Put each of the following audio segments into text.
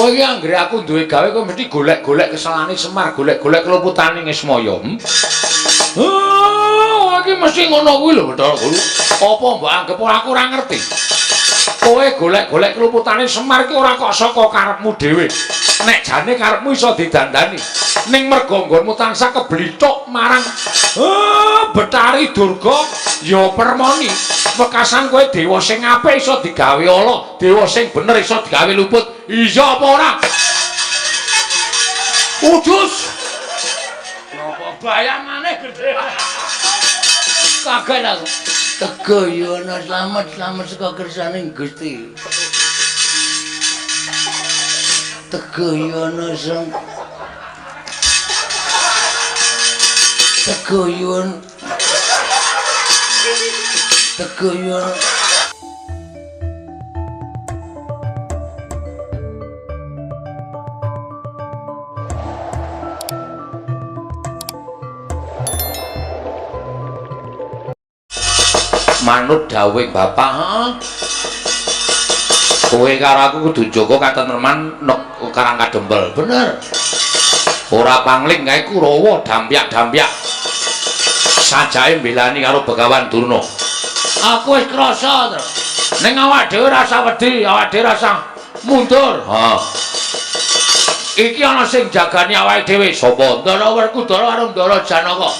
Kowe iki anggere aku duwe gawe kowe mesti golek-golek keselane Semar, golek-golek keluputane Ngesmaya. Oh, iki mesti ngono kuwi lho, Bathara Guru. Apa mbok anggap aku ora ngerti? Kowe golek-golek keluputane Semar ki ora kok saka karepmu dhewe. Nek jane karepmu iso didandani, ning mergo nggonmu tansah keblithuk marang Betari Durga ya permoni. Wekasan kowe dewa sing apik iso digawe ala, dewa sing bener iso digawe luput. Iya apa ora? Udus. Napa bayangane gedhe. Kaget aku. Tegoyono slamet saka kersaning Gusti. Tegoyono sang Tegoyon manut dawuh Bapak, kowe karo aku kudu jaga katentreman Karang Kadempel. Bener. Ora pangling kae Kurawa dampyak-dampyak. Sajake mbelani karo Begawan Durna. Aku wis krasa, Tru. Ning awak dhewe rasa wedi, awak dhewe rasa mundur. Ha. Iki ana sing jagani awake dhewe. Sapa? Ndara Werkudara karo Ndara Janaka.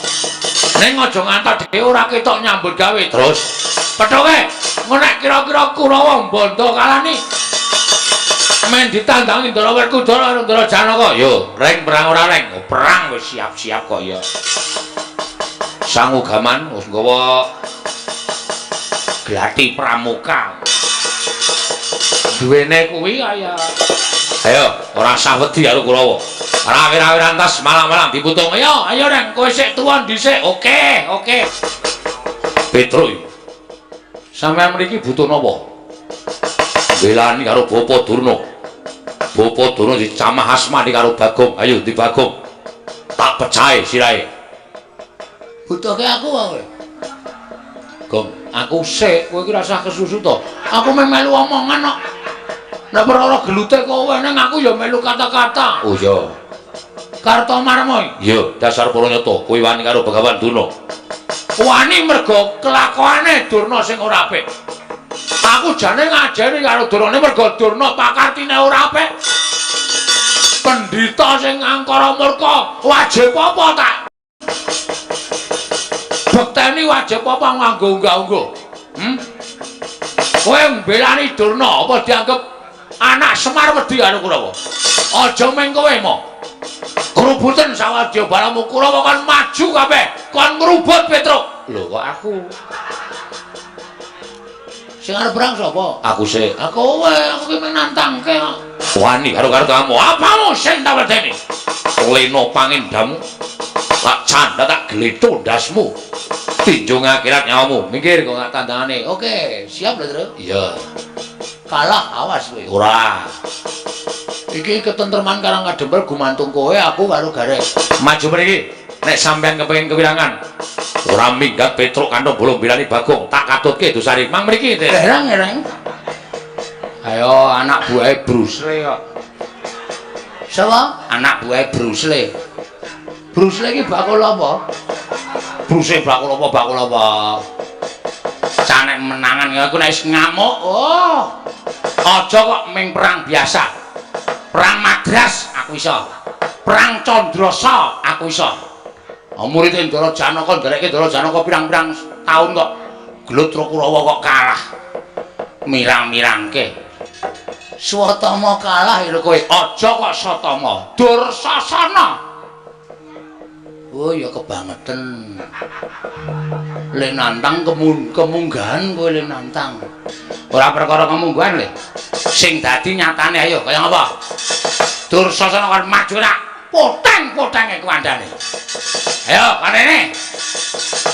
Ning aja ngantos dhewe ora ketok nyambut gawe terus. Pethoke, nek kira-kira Kurawa mbondo kalani. Men ditandangi Ndara Werkudara karo Ndara Janaka. Yo, reng perang ora reng. Perang wis siap-siap kok ya. Sang Ugaman wis nggawa glati pramuka. Duwene kuwi kaya ayo ora usah wedi karo Kurawa. Rawir-rawir antas malam-malam diputung. Ayo Reng, kowe sik tuwon dhisik. Oke. Petro. Sampeyan mriki butuh napa? Belani karo Bapa Durna. Bapa Durna dicamah asmani karo Bagong. Ayo di Bagong. Tak pecahe sirahe. Butuhke aku kowe. Gong, aku sik, kowe iki rasah kesusu to. Aku melu omongan kok. Nek perkara gelute kowe nang aku ya melu kata-kata. Oh iya. Kartomarma. Iya, dasar Pranyata, kowe wani karo Begawan Durna. Wani mergo kelakuane Durna sing ora apik. Aku jane ngajari karo Durna mergo Durna pakartine ora apik. Pendhita sing angkara murka wajib apa tak? Bekteni wajib apa nganggo unggah-ungguh? Kowe mbelani Durna apa dianggep anak Semar wedi karo Kurawa? Aja meng kowe mo. Kerubutan sawadya balamu Kurawa kan maju kabeh, kon ngrubut Petruk. Lho kok aku? Sing arep perang sapa? Aku sik. Aku ki mung nantangke kok. Wani karo kamu. Apamu sing tak wedeni? Leno pangindamu. Tak canda tak gletho ndasmu. Tinjung akhirat nyawamu. Minggir kok gak tandangane. Oke, siap lho, Tru? Iya. Kalah awas kowe. Ora. Iki ketentreman Karang Kadempel gumantung kowe, aku karo Gareng. Maju mriki. Nek sampean kepengin kewirangan, ora minggat Petruk kantong bolong bilani Bagong, tak katutke dosane. Mang mriki, Reng. Ayo anak buahe Bruce Lee kok. Sapa? Anak buahe Bruce Lee. Bruce Lee iki bakul apa? Bruce bakul apa? Canek menangan aku nek wis ngamuk. Oh. Aja kok ming perang biasa. Perang Madras aku iso. Perang Candrasa aku iso. Murid Ndara Janaka nderekke Ndara Janaka pirang-pirang taun kok Glutra Kurawa kok kalah. Mirang-mirangke. Swatama kalah lho kowe. Aja kok Satama. Dursasana. Oh ya kebangetan. Le nantang kemunggahan kowe le nantang. Ora perkara kemunggahan le. Sing dadi nyatane ayo kaya ngapa? Dursasana kan maju nak poteng-potenge kandhane. Ayo kanene.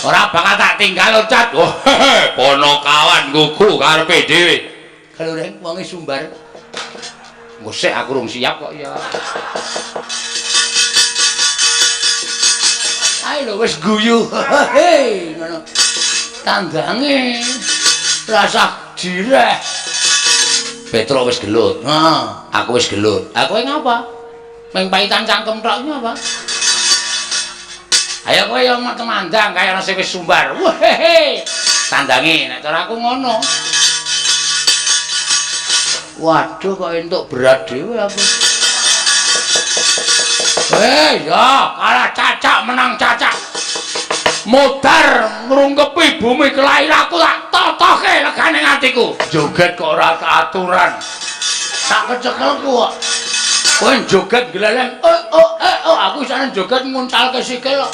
Ora bakal tak tinggal loncat. Oh, ponokawan gugu karepe dhewe. Kalau Reng wonge sumbar. Ngosek aku rung siap kok ya. Ayo wis guyu. Hei, ngono. Tandange rasah jireh. Petro wis gelut. Heeh. Aku wis gelut. Aku ngapa? Meng paitan cangkem tok apa? Ayo kowe yo temandang kaya ana sing wis sumbar. Wah hehe. Tandangi nek cara aku ngono. Waduh kok entuk berat dhewe aku. Ya, kalah cacak menang cacak. Modar ngrungkepi bumi kelahiranku tak totoke legane atiku. Joget kok ora aturan. Tak kecekelku kok. Kowe joget gleleng. Aku isane joget nguncalke sikil.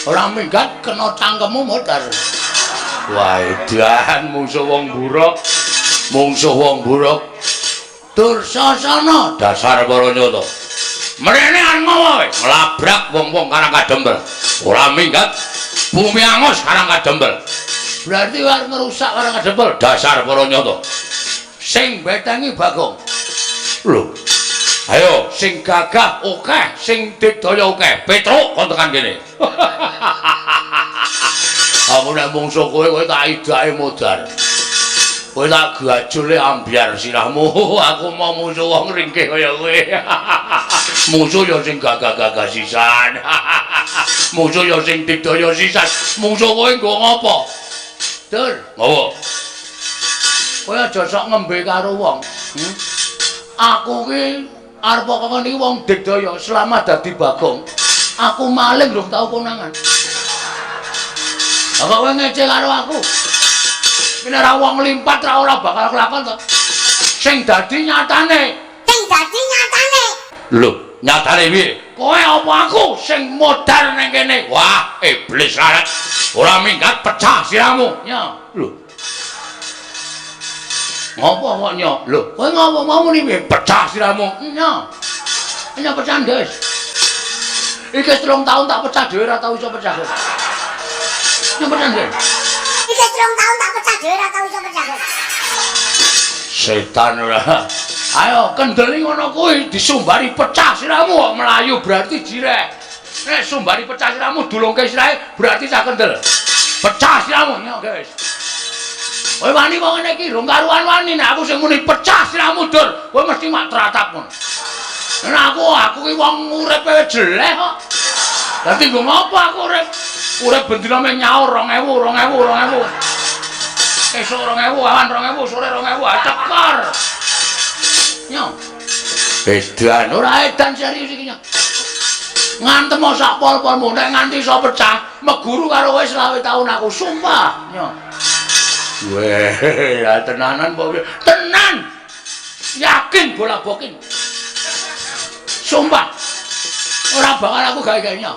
Ora minggat kena cangkemmu modar. Wah, edan musuh wong buruk. Mungsuh wong buruk. Dursasana dasar para nyata. Mrene arep ngopo kowe? Nglabrak wong-wong karang kadempel. Ora minggat bumi angus karang kadempel. Berarti arep ngerusak karang kadempel dasar para nyata. Sing betengi Bagong. Lho. Ayo sing gagah akeh, sing digdaya akeh. Petruk kon tekan kene. Aku nek mungsuh kowe tak idake modar. Kowe tak gajule ambyar sirahmu. Aku mau musuh wong ringkih kaya kowe. Musuh ya sing gagah-gagah sisan. Musuh ya sing digdaya sisan. Musuh kowe nggo ngopo? Dur, ngopo? Kowe aja sok ngembe karo wong. Aku ki arep kok niki wong digdaya selama dadi Bagong. Aku maling durung tau konangan. Apa kowe ngece karo aku? Nek ora wong limpat ora bakal kelakon to. Sing dadi nyatane. Lho, nyatane piye? Kowe apa aku sing modar ning kene? Wah, iblis larat. Ora minggat pecah sirahmu. Ya, lho. Ngopo kok nyok? Lho, kowe ngopo mau muni piye? Pecah sirahmu. Ya. Nya pecah, Guys. Iki 3 tahun tak pecah dhewe ora tau iso pecah. Nya pecah, Guys. Iki 3 tahun tak pecah dhewe ora tau iso pecah. Setan ora. Ayo kendeli ngono kuwi disumbari pecah sirahmu kok melayu berarti jirek. Nek sumbari pecah sirahmu dulungke sirahe berarti cah kendel. Pecah sirahmu ya, Guys. Kowe wani kok ngene iki rung karuan wani nek aku sing muni pecah sirahmu dur. Kowe mesti mak tratap ngono. Nek aku ki wong uripe jelek kok. Dadi nggo ngopo aku urip? Urip bendina meh nyaur 2000. Esuk 2000, awan 2000, sore 2000, tekor. Nyo. Edan ora edan serius iki nyo. Ngantem sak pol-polmu nek nganti iso pecah, meguru karo kowe 20 taun aku, sumpah. Nyo. Weh, ya tenanan apa? Tenan. Yakin bola bokin. Sumpah. Ora bakal aku gawe-gawe nyo.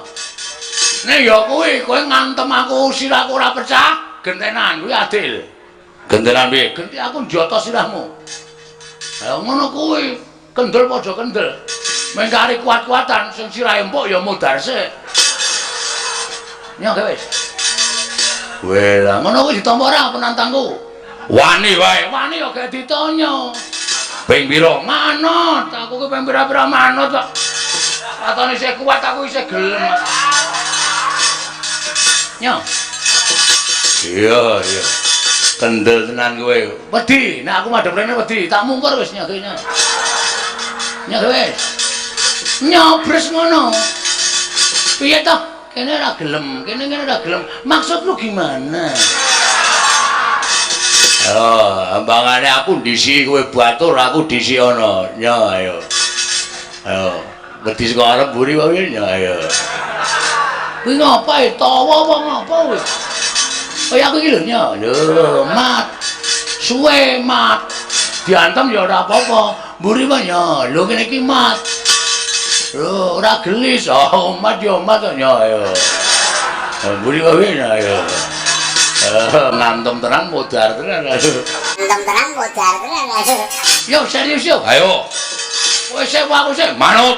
Nek ya kuwi kowe ngantem aku sirahku ora pecah, gentenan kuwi adil. Gentenan piye? Genti aku njotos sirahmu. Lah ngono kuwi, kendel padha kendel. Mengkari kuat-kuatan sing sirahe empuk ya modar sik. Nyok wis. Weh, lah ngono kuwi ditampa ora penantangku. Wani wae, wani ya gak ditonyo. Ping pira? Manut, aku ki ping pira-pira manut kok. Katone isih kuat aku isih gelem. Nyok. Iya. Kendel tenan kowe. Wedi, nek aku madhep rene wedi, tak mungkur wis nyok nyok. Nyok wis. Nyobres ngono. Piye toh? Kene ora gelem, kene ora gelem. Maksudmu gimana? Ambangane aku ndisi kowe batur, aku ndisi ana. Nyok ayo. Ayo. Wedi saka arep mburi wae nyok ayo. Kuwi ngapae? Tawa apa ngapa kowe? Kaya aku iki lho nya, lho mat. Suwe mat. Diantem ya ora apa-apa. Mburi wae nya. Lho kene iki mat. Lho ora gelis. Oh, mat ya mat nya ayo. Mburi wae nya ayo. Ngantem tenan modar tenan. Ngantem tenan modar tenan. Yo serius yo. Ayo. Kowe sik aku sik manut.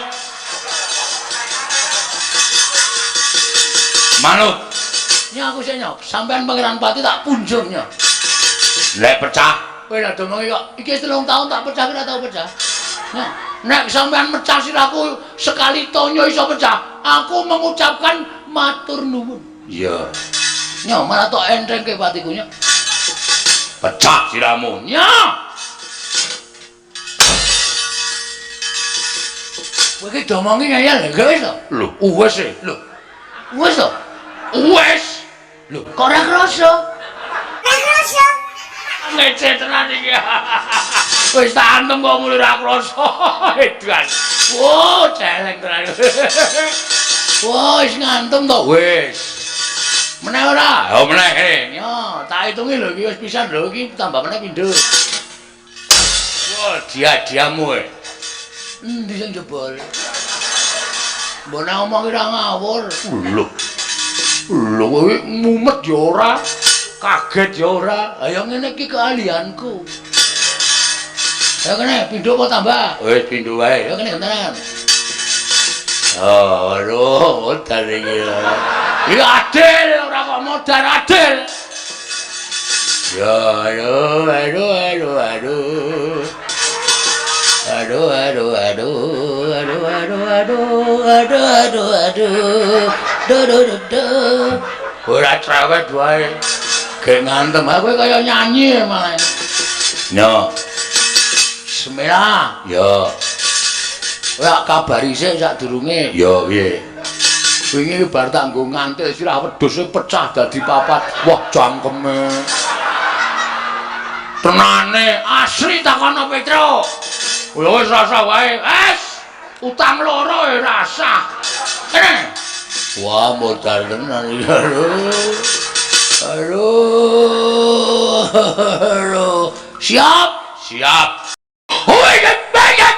Manut. Nya aku sik nyok, sampean Pangeran Pati tak punjung nyok. Nek pecah, kowe lak domongi kok iki 3 tahun tak pecah ora tau pecah. Nah, nek sampean mecah siraku sekali tonyo iso pecah, aku mengucapkan matur nuwun. Iya. Nyok malah tok entengke patiku nyok. Pecah siramu. Nyok. Kowe iki domongi ngeyel lho wis to. Lho, Wis e. Lho. Wis to. Wis. Lho, kok ora krasa? Ora krasa. Ngece tenan iki. Wis tak antem kok mulih ora krasa. Edan. Wo, celeng tenan. Wis ngantem to wis. Meneh ora? oh meneh. Ya, tak hitungi lho iki wis pisan lho iki tambah meneh pindho. Wah, dia-diamu e. Endi sing jebol? Mbok nek ngomong ora ngawur. Lho. Lho kowe mumet ya ora, kaget ya ora. Ayo ngene iki keahlianku. Ya kene pindho apa tambah? Wis pindho wae. Ya kene tenan. Oh, aduh, modal iki. Iki adil ora kok modal adil. Ya, aduh. Ora cerewet wae. Gek ngantem aku kaya nyanyi malah. Yo. Bismillah. Yo. Kowe kabari sik sadurunge. Yo piye? Wingi bar tak nggo ngantil sirah wedhus pecah dadi papat. Wah, jangkeme. Tenane asli takono Petro. Wis rasa wae. Utang loro rasa. Kene. Wah, modal tenan iki. Aduh. Siap. Hoi banyak.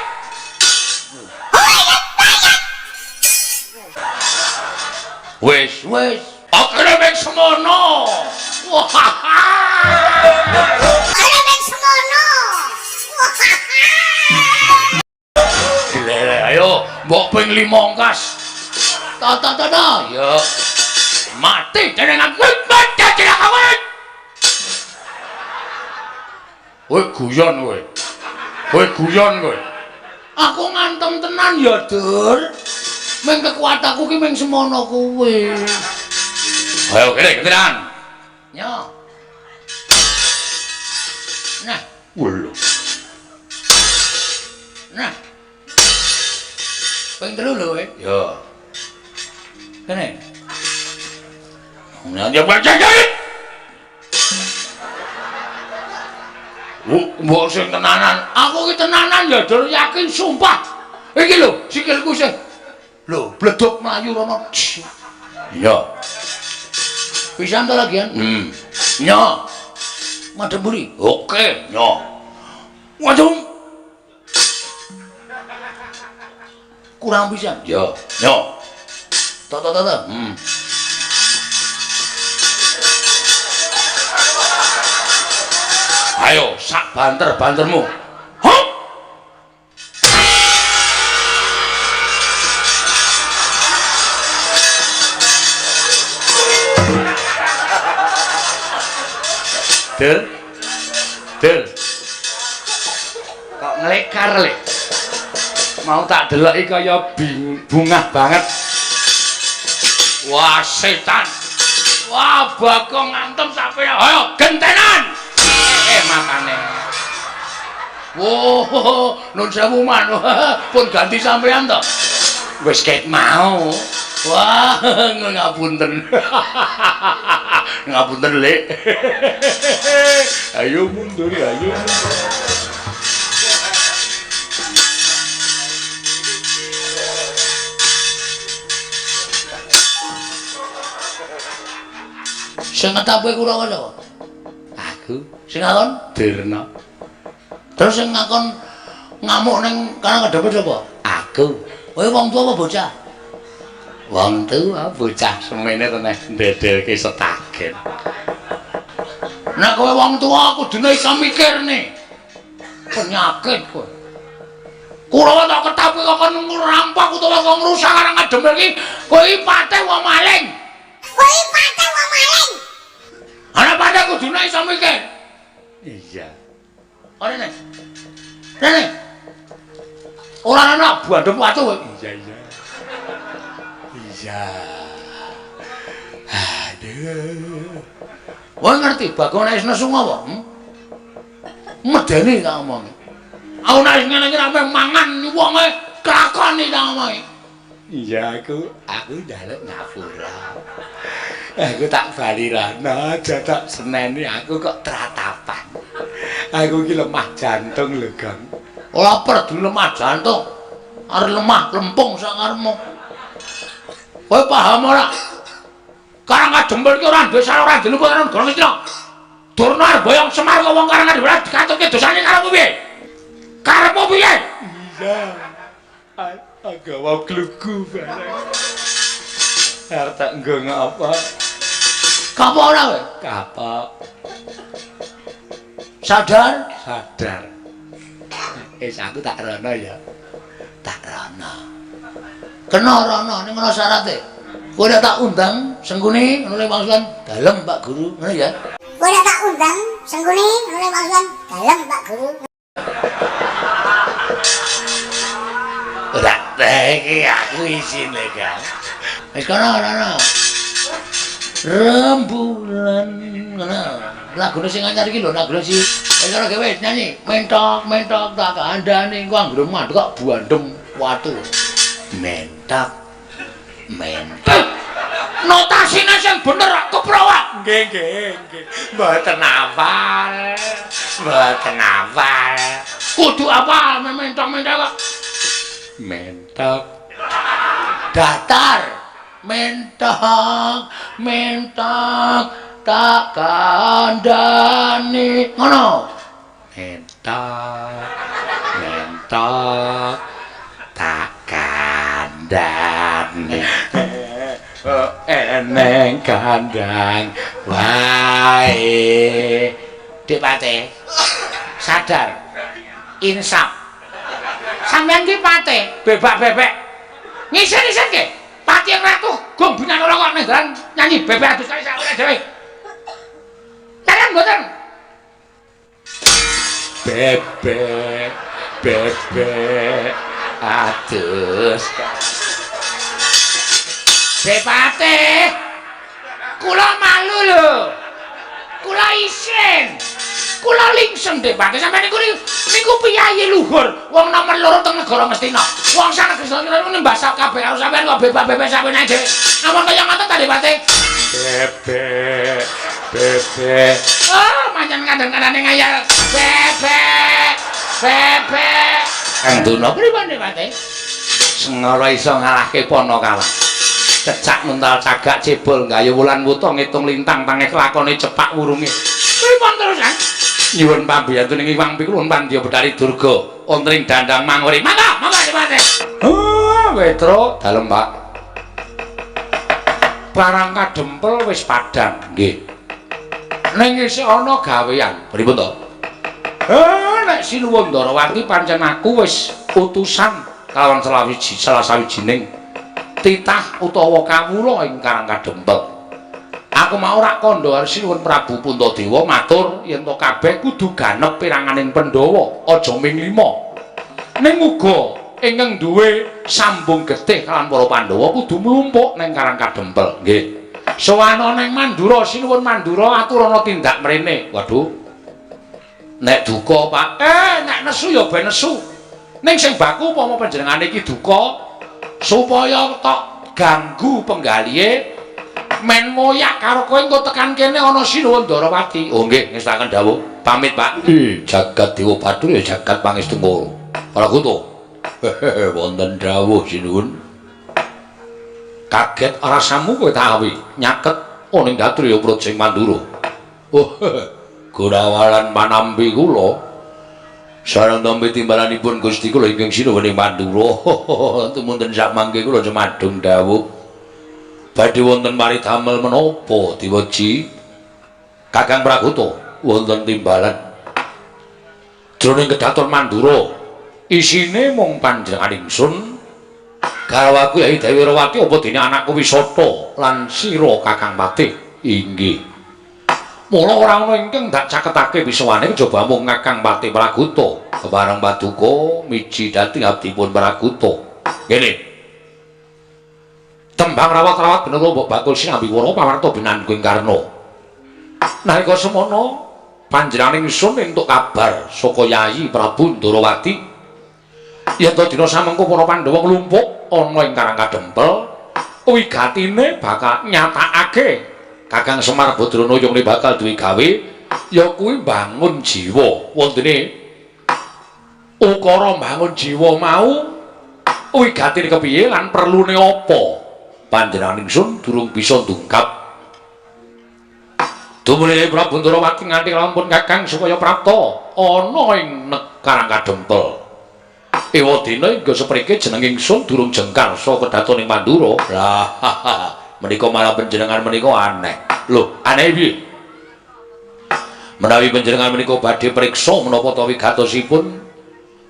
Wis. Akhire mek semono. Wah. Akhire mek semono. Ayo, mbok ping 5 kas. Ta. Ya. Mati jenengan kowe mati jenengan kowe. Kowe guyon kowe. Aku ngantem tenan ya, Dur. Ming kekuatanku ki ming semono kowe. Ayo kene gentenan. Yo. Nah, Lho. nah. Ping 3 lho kowe. Yo. Kene. Nanya baca jahit. Mbok sing tenanan. Aku ki tenanan ya, Dur, yakin sumpah. Iki lho, sikilku sing lho, bledok mlayu rono. Iya. Pisan to lagian? Nya. Madhep mburi. Oke, nya. Waduh. Kurang pisan. Ya, nya. Ta. Ayo, sak banter-bantermu. Hop! Del. Kok ngelekar, Lek? Mau tak deloki kaya bungah banget. Wah, setan. Wah, Bagong ngantem sampe. Ayo, gentenan. Makane. Wo, nun sewu man. Pun ganti sampean to. Wis ket mau. Wah, ngapunten. Ngapunten, Lek. Ayo mundur, ayo. Sing ngetape kula sapa? Aku. Sing ngakon Dirna. Terus sing ngakon ngamuk ning kana kedhepe sapa? Aku. Kowe wong tuwa apa bocah? Wong tuwa bocah semene tenan ndedelke setagen. Nek kowe wong tuwa kudune iso mikir nih. Penyakit kowe. Kula tak ketapi kok ngerampok utawa kok ngrusak karo ngedemel iki, kowe iki pateh wong maling. Ana pateh kudune iso mikir. Iya. Ora nek. Rene. Ora ana bandem watu kowe. Iya. Aduh. Kowe ngerti Bagong nek nesu apa? Medeni tak omong. Aku nek ngene iki nek mangan wonge Kelakoni ta ngomongi. Iya aku njaluk ngapura. Aku tak bali rana aja tak seneni aku kok tratapan. Aku ki lemah jantung lho, Gang. Ora perlu lemah jantung. Arep lemah lempung sak ngarepmu. Kowe paham ora? Karangkadempel ki ora duwe salah ora diluput karo Negara Ngastina. Durna arep boyong Semar kok wong Karangkadempel ora dikatuke dosane karepmu piye? Karepmu piye? Iya. Agak wau kluku bareng. Arep tak nggo ngapa? Kapok ora kowe? Kapok. Sadar? Sadar. Aku tak rono ya. Tak rono. Kena rono ning ana syarate. Kowe nek tak undang Sengguni ngono le maksudan dalem Pak Guru, ngono ya. Kowe nek tak undang Sengguni ngono maksudan dalem Pak Guru. Ora iki aku isine, Kang. Wis kono rono. Rembulan ngono. Lagune sing anyar iki lho nagro si. Wis ora gawe nyanyi. Mentok tak kandhane ku anggere mandek kok buandem watu. Mentok. Notasine sing bener keprowak. Nggih. Mboten hafal. Kudu apa mentok-mentok kok. Mentok. Datar. Mentok tak kandhane. Ngono. Mentok tak kandhane. Eneng kandang wae. Dik Pate. Sadar. Insaf. Sampeyan ki Pate, bebak-bebek. Ngisen-ngisen ki. Pati yang ratu, gong binan ora kok nenggalan nyanyi bebek adus kali sak dhewe. Kalian mboten? Bebek adus. Bepate. Kula malu lho. Kula isin. Kula lingsem Bepate sampeyan niku piyayi luhur. Wong nomor 2 teng Negara Ngastina. Wong sak negara niku nembah sak kabeh karo sampeyan kok bebek-bebek sampeyan ae dhewe. Amun kaya ngoten ta Bepate? Bebek. Oh, pancen kadang-kadang ngayal. Bebek. Anduna pripun Bepate? Sengara iso ngalahke Panakalah. Cecak nuntal cagak cebol gayu wulan wuta ngitung lintang tangi kelakone cepak wurunge. Pripun terusan? Nyuwun pambiyantun ing Iwang Pikulun Pandya Betari Durga ontring dandang manguri. Mangga Bepate. Wetro dalem, Pak. Karangkadempel wis padhang, nggih. Ning isih ana gawean. Pripun to? Nek Sinuwun Ndarawati pancen aku wis utusan kalawan salah sawijining titah utawa kawula ing Karangkadempel. Aku mau rak kandha karo Sinuwun Prabu Puntadewa matur yen to kabeh kudu ganep piranganing Pandhawa, aja ming 5. Ning uga ingkang duwe sambung getih kalawan para Pandhawa kudu mlumpuk ning Karangkadempel, nggih. Sowana ning Mandura, Sinuwun Mandura aturana tindak mrene. Waduh. Nek duka, Pak. Nek nesu ya ben nesu. Ning sing baku upama panjenengane iki duka supaya tok ganggu penggalihe men ngoyak karo kowe engko tekan kene ana Sinuwun Ndarawati. Oh nggih, ngestaken dawuh. Pamit, Pak. Jagat Dewa Bathara ya jagat pangestu kula. Prakuta. Wonten dawuh Sinuwun. Kaget rasamu kowe tak awi nyaket ning Gatriya Projeng Mandura. Oh, Gunawalan panampi kula sareng tampi timbalanipun Gusti kula ingkang Sinuwun ing Mandura. Tumunten sak mangke kula cemadung dawuh. Badhe wonten paridamel menapa Dewaji? Kakang Prakuta, wonten timbalan. Jroning kedaton Mandura, isine mung panjenengan ingsun garwaku Yai Dewi Rawati apa dene anakku Wisata lan sira Kakang Patih. Inggih. Mula ora ana ingkang dak caketake bisawane kejaba mung Kakang Patih Prakuta bareng Paduka miji dhateng abdipun Prakuta. Ngene. Tembang rawat-rawat bener mbok bakul sinambi wara pawarta binanku ing Karna. Nalika semana panjenengan ingsun entuk kabar saka Yayi Prabu Ndarawati yen to dina samengko para Pandhawa nglumpuk ana ing Karang Kadempel wigatine bakal nyatakake Kakang Semar Badranaya bakal duwe gawe ya kuwi bangun jiwa wontene ukara bangun jiwa mau wigatine kepiye lan perlune apa panjenengan ingsun durung bisa ndungkap dumune Prabu Ndarawati nganti lampun Kakang supaya prapta ana ing Karang Kadempel ewadina ingga sepriki jeneng ingsun durung jengkar saka kedatoning Pandura lah menika malah panjenengan menika aneh lho aneh piye menawi panjenengan menika badhe priksa menapa ta wigatosipun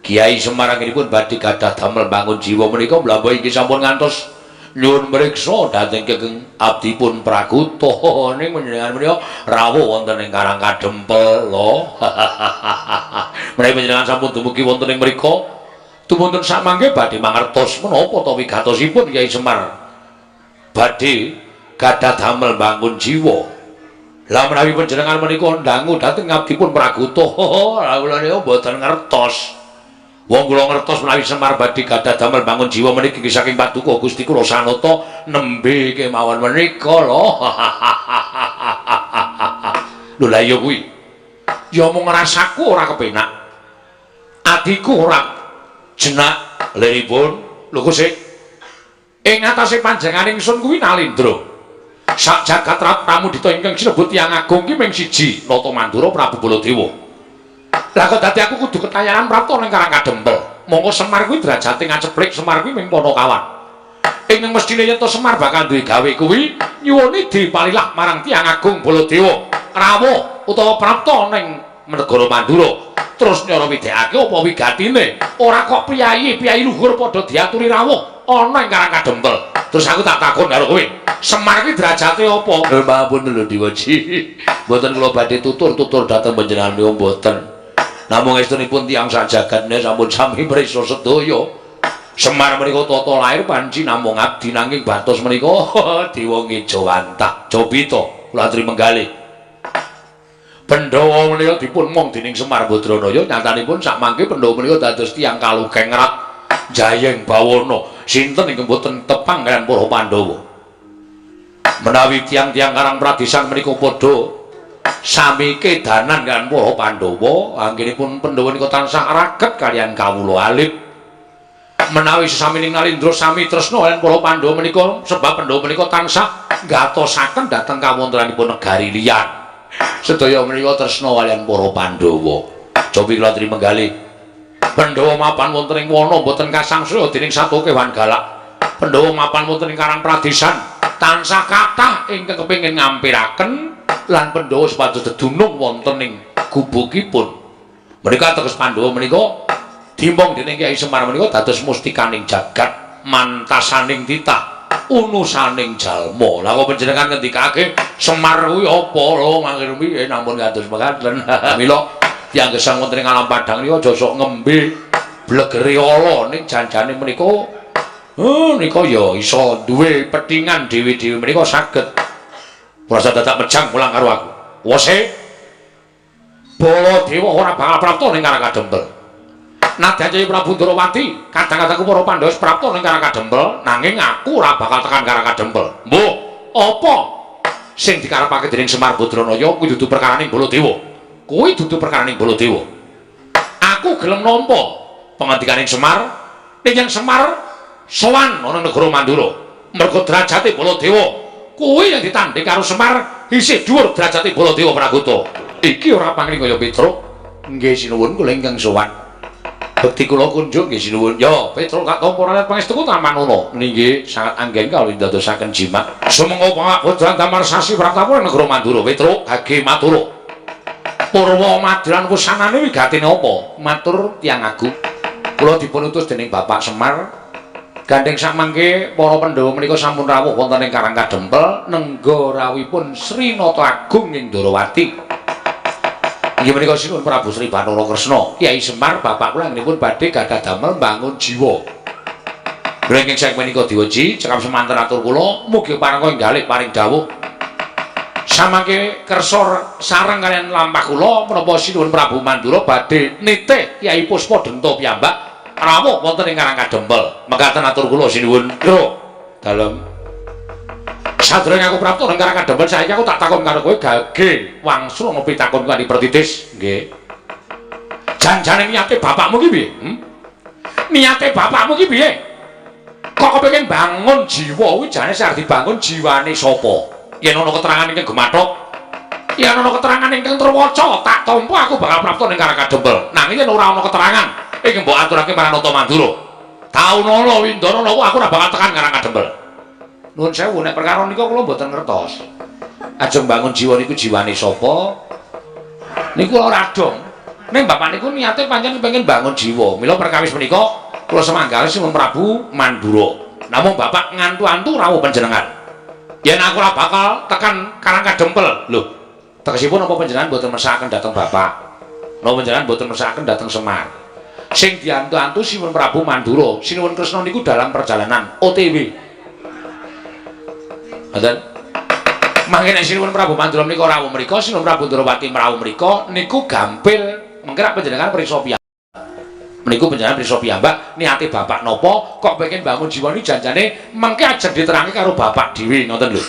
Kiai Semar anggenipun badhe gadah damel bangun jiwa menika mlampah iki sampun ngantos nyuwun mriksa dhateng Kakang abdipun Prakuta ning panjenengan menika rawuh wonten ing Karang Kadempel lho menawi panjenengan sampun dumugi wonten ing mriku tumunten samangke badhe mangertos menapa ta wigatosipun Kiai Semar badhe gadah damel bangun jiwa lah menawi panjenengan menika ndangu dhateng abdipun Prakuta kula niku mboten ngertos wong kula ngertos menawi Semar badhe gadah damel bangun jiwa meniki saking paduka Gusti kula sanata nembe kemawon menika lho lho la iya kuwi ya mung ngrasaku ora kepenak adiku ora jenak liripun lho sik ing atase panjenengan ingsun kuwi Nalindra sak jagat pramudita ingkang sinebut Hyang Agung ki mung siji Nata Mandura Prabu Baladewa lah kok dadi aku kudu ketayanan prapta ning Karang Kadempel monggo Semar kuwi derajate ngaceplik Semar kuwi mung Panakawan ing mestine yen to Semar bakal duwe gawe kuwi nyuwuni dipalilah marang Hyang Agung Baladewa rawuh utawa prapta ning negara Mandura terus nyara widekake apa wigatine ora kok priyayi luhur padha diaturi rawuh ana ing Karang Kadempel terus aku tak takon karo kowe Semar kuwi derajate apa lho mampun lho Diwaji mboten kula badhe tutur-tutur dhateng panjenengan niku mboten namung estunipun tiyang sak jagat sampun sami prisa sedaya Semar menika tata lair panci namung abdi nanging batos menika dewa ngejawantah Jobita kula aturi menggalih Pandhawa menika dipun mong dening Semar Badranaya nyatanipun sakmangke Pandhawa menika dados tiyang kalugeng rat Jayeng Bawana sinten ingkang boten tepang kaliyan para Pandhawa menawi tiyang-tiyang Karang Pradesan menika padha sami kedanan kaliyan para Pandhawa anggenipun Pandhawa nika tansah raget kaliyan kawula alit menawi sesamining Nalindra sami tresna kaliyan para Pandhawa menika sebab Pandhawa menika tansah ngatosaken dhateng kawontenanipun negari liyan sedaya menika tresna kaliyan para Pandhawa cobi kula aturi menggalih Pandhawa mapan wonten ing wana boten kasangsaya dening satu kewan galak Pandhawa mapan wonten ing Karang Pradesan tansah kathah ingkang kepengin ngampiraken lan Pandhawa supados dedunung wonten ing gubukipun menika teges Pandhawa menika dimbong dening Kyai Semar menika dados mustikaning jagat mantasaning titah unusaning jalma lha kok panjenengan ngendikake Semar kuwi apa lho mangke piye nampun kados mekaten mila tiyang gesang wonten ing alam padang niku aja sok ngembe blegere ala ning janjane menika nika ya iso duwe pethingan dhewe-dhewe menika saged prasa dadak mejang mulang karo aku wose Baladewa ora bakal prapta ning Karang Kadempel nadyan Kyai Prabu Ndarawati kadang-kadangku para Pandhawa prapta ning Karang Kadempel nanging aku ora bakal tekan Karang Kadempel mbuh apa sing dikarepake dening Semar Badranaya kuwi dudu perkaraning Baladewa kuwi dudu perkaraning Baladewa aku gelem nampa pangandikaning Semar ning Semar sowan ana negara Mandura merga derajate Baladewa kuwi yang ditanding karo Semar isih dhuwur derajate Baladewa Prakuta iki ora pangling kaya Petruk nggih sinuwun kula ingkang sowan bekti kula kunjuk nggih sinuwun ya Petruk kak tampa ralat pangestuku tamanana nggih sangat anggen kawula ndadosaken jimat sumengga pangabodhan damar sasi pratawa negara Mandura Petruk gage matur Purwa Madiran wusanane wigatine apa matur tiyang agung kula dipun utus dening Bapak Semar gandeng samangke para Pandhawa menika sampun rawuh wonten ing Karang Kadempel nengga rawuhipun Sri Nata Agung ing Ndarawati inggih menika sinuwun Prabu Sri Bathara Kresna Kyai Semar bapak kula ngenipun badhe gadah damel bangun jiwa Brengking sak menika diweji cekap semanten atur kula mugi parangka enggalih paring dawuh samangke kersa sareng kalian lampah kula menapa sinuwun Prabu Mandura badhe nitih Kyai Puspadenta piyambak rawuh wonten ing Karangkadempel. Mekaten atur kula sinuwun. Yo, dalem. Sadurunge aku prapta ing Karangkadempel saiki aku tak takon karo kowe gage wangsul ngopi takon kanthi pertitis. Nggih. Janjane niate bapakmu ki piye? Niate bapakmu ki piye? Kok kepengin bangun jiwa kuwi jane sing arep dibangun jiwane sapa? Yen ana keterangan ingkang gemathok, yen ana keterangan ingkang terwaca, tak tampa aku bakal prapta ning Karangkadempel. Nanging yen ora ana keterangan, iki mbok aturake marang Nata Mandura. Taunala Windana aku ora bakal tekan Karangkadempel. Nuwun sewu nek perkara nika kula mboten ngertos. Ajeng bangun jiwa niku jiwane sapa? Niku ora dong. Ning bapak niku niate pancen kepengin bangun jiwa. Mila perkawis menika kula semanggal Sinuwun Prabu Mandura. Namung bapak ngantu-antu rawuh panjenengan. Yen aku ora bakal tekan Karangkadempel. Lho, tegesipun apa panjenengan boten mersakaken dhateng bapak? Napa panjenengan boten mersakaken dhateng Semar? Sing diantu-antu Sinuwun Prabu Mandura, Sinuwun Kresna niku dalam perjalanan OTW. Ngoten. Mangke nek Sinuwun Prabu Mandura menika rawuh mriku, Sinuwun Prabu Ndrawati rawuh mriku niku gampil mengkira panjenengan prisa piyambak. Meniku panjenengan prisa piyambak niate bapak napa kok pengen bangun jiwa ni janjane mengke ajeng diterangke karo bapak dhewe ngoten lho.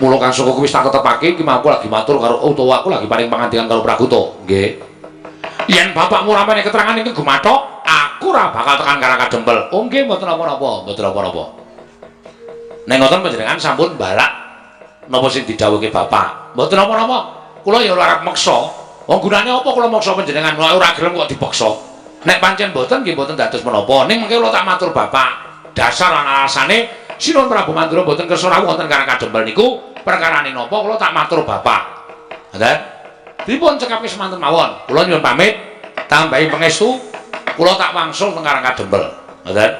Mula Kang Soko wis tak tetepake iki mampu lagi matur karo utawa aku lagi paring pangandikan karo Prakuta. Nggih. Yen bapakmu ora meneh keterangan iki gumathok, aku ora bakal tekan Karangkadempel. Oh nggih mboten apa-apa, mboten apa-apa. Nek ngoten panjenengan sampun balak napa sing didhawuhke bapak. Mboten apa-apa. Kula ya ora arep meksa. Wong gunane apa kula maksa panjenengan ora gelem kok dipaksa. Nek pancen mboten nggih mboten dados menapa. Ning mengke kula tak matur bapak. Dasar ana alasane Sinuwun Prabu Mandura mboten kersa rawuh wonten Karangkadempel niku perkarane napa kula tak matur bapak. Ngoten. Dipun cekapke semanten mawon. Kula nyuwun pamit tambahi pangestu kula tak wangsul teng Karangkadempel. Ngoten.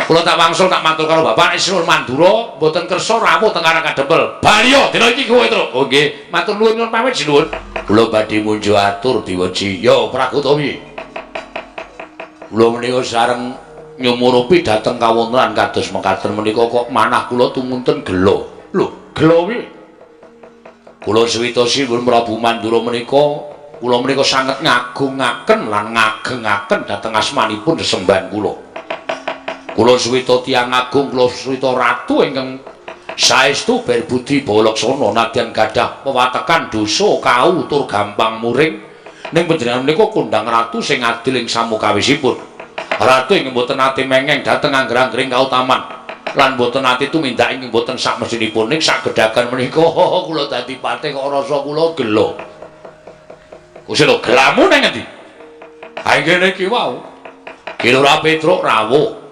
Kula tak wangsul tak matur karo bapak nek Sinuwun Mandura mboten kersa rawuh teng Karangkadempel. Baliyo dina iki kowe terus. Oh nggih, matur nuwun nyuwun pamit sinuwun. Kula badhe munjuk atur diweji. Yo Prakuta piye? Kula menika sareng nyumurupi dhateng kawontenan kados mekaten menika kok manah kula tumunten gelo. Lho, gelo piye? Kula suwita Sinuwun Prabu Mandura menika kula menika sanget ngagungaken lan ngagengaken dhateng asmanipun sesembahan kula. Kula suwita tiyang agung, kula suwita ratu ingkang saestu berbudi balaksana nadyan gadah pewatekan dosa kau tur gampang muring ning panjenengan menika kondang ratu sing adil ing samukawisipun. Ratu ingkang boten nate mengeng dhateng angger-anggering kautaman lan boten nate tumindak ing boten sak mesinipun ning sagedhagan menika kula dadi patih kok rasa kula gelo. Kusih lho gelamu nang endi? Ha ngene iki wau. Kilora Petruk rawuh.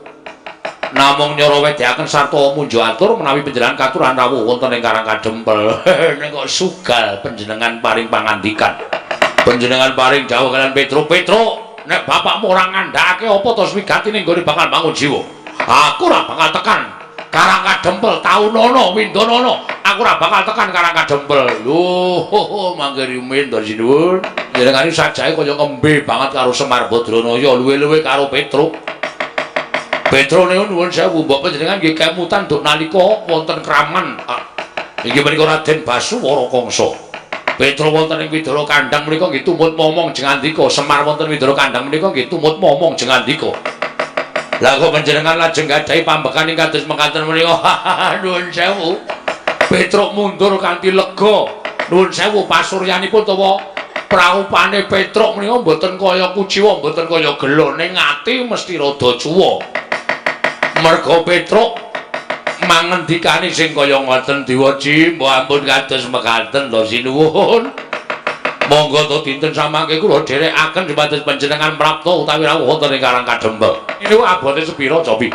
Namung nyara wedehaken sarta munjuk atur menawi panjenengan katuran rawuh wonten ing Karangkadempel. Ning kok sugal panjenengan paring pangandikan. Panjenengan paring dawuh kalian Petruk, nek bapakmu ora ngandhakake apa to swigatine nggone bakal bangun jiwa. Aku ora bakal tekan Karangkadempel taunana windanana. Aku ora bakal tekan Karangkadempel. Lho, mangke rumen to sinuwun. Jenengane sajae kaya ngembe banget karo Semar Badranaya, luwe-luwe karo Petruk. Petruk niku nuwun sewu, mbok panjenengan nggih kemutan duk nalika wonten kraman. Inggih menika Raden Basuwara Kangsa. Petruk wonten ing Widara Kandhang menika nggih tumut momong jengandika. Semar wonten Widara Kandhang menika nggih tumut momong jengandika. Lah kok panjenengan lajeng gadhahi pambekan ing kados mekaten menika. Nuwun sewu. Petruk mundur kanthi lega. Nuwun sewu pasuryanipun utawa praupane Petruk menika mboten kaya kuciwa, mboten kaya gelo ning ati mesti rada cuwa. Merga Petruk mangendikane sing kaya ngoten diweji, mbok ampun kados mekaten to sinuwun. Monggo to dinten samangke kula dherekaken dumados panjenengan prapta utawi rawuh wonten ing Karangkadempel. Niku abote sepira cobi?